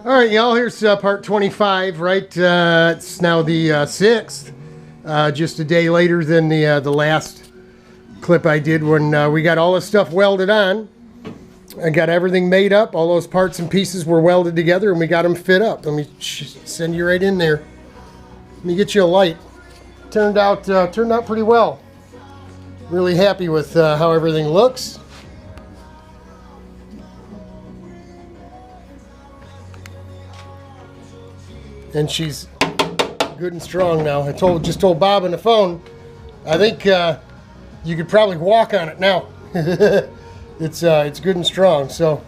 All right, y'all, here's part 25, right? It's now the 6th, just a day later than the last clip I did when we got all this stuff welded on. I got everything made up. All those parts and pieces were welded together, and we got them fit up. Let me send you right in there. Let me get you a light. Turned out pretty well. Really happy with how everything looks. And she's good and strong now. I just told Bob on the phone, I think you could probably walk on it now. It's good and strong. So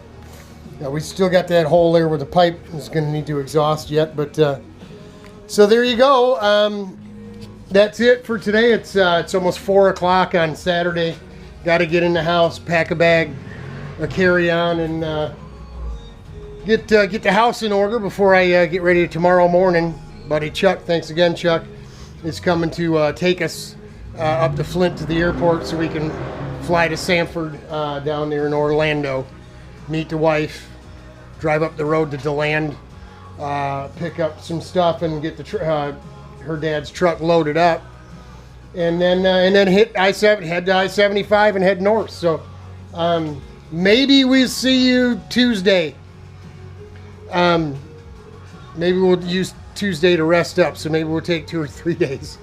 we still got that hole there where the pipe is going to need to exhaust yet. But so there you go. That's it for today. It's almost 4 o'clock on Saturday. Got to get in the house, pack a bag, a carry-on, and get the house in order before I get ready tomorrow morning. Buddy Chuck, thanks again, Chuck, is coming to take us up to Flint to the airport so we can fly to Sanford down there in Orlando, meet the wife, drive up the road to DeLand, pick up some stuff and get her dad's truck loaded up, and then hit I-7, head to I-75 and head north. So maybe we'll see you Tuesday. Maybe we'll use Tuesday to rest up, so maybe we'll take 2 or 3 days,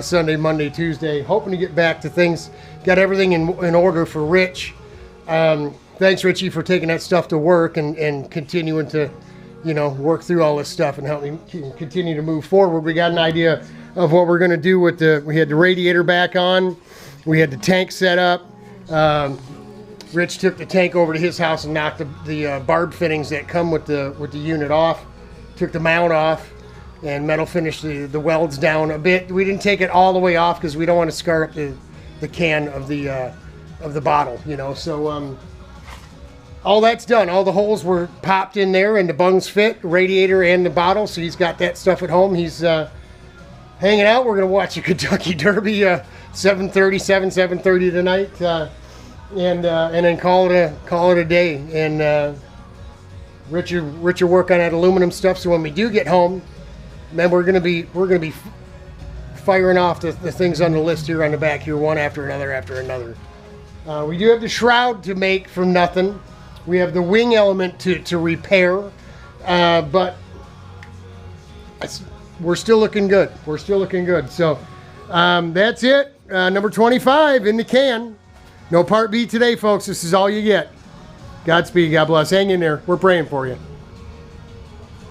Sunday, Monday, Tuesday, hoping to get back to things. Got everything in order for Rich. Thanks, Richie, for taking that stuff to work and continuing to, work through all this stuff and help me continue to move forward. We got an idea of what we're going to do with we had the radiator back on, we had the tank set up. Rich took the tank over to his house and knocked the barb fittings that come with the unit off. Took the mount off and metal finished the welds down a bit. We didn't take it all the way off because we don't want to scar up the can of the bottle, So all that's done. All the holes were popped in there and the bungs fit, radiator and the bottle. So he's got that stuff at home. He's hanging out. We're gonna watch the Kentucky Derby 7:30 tonight. And then call it a day. And Richard work on that aluminum stuff. So when we do get home, then we're gonna be firing off the things on the list here on the back here, one after another. We do have the shroud to make from nothing. We have the wing element to repair, but we're still looking good. So that's it. Number 25 in the can. No part B today, folks. This is all you get. Godspeed. God bless. Hang in there. We're praying for you.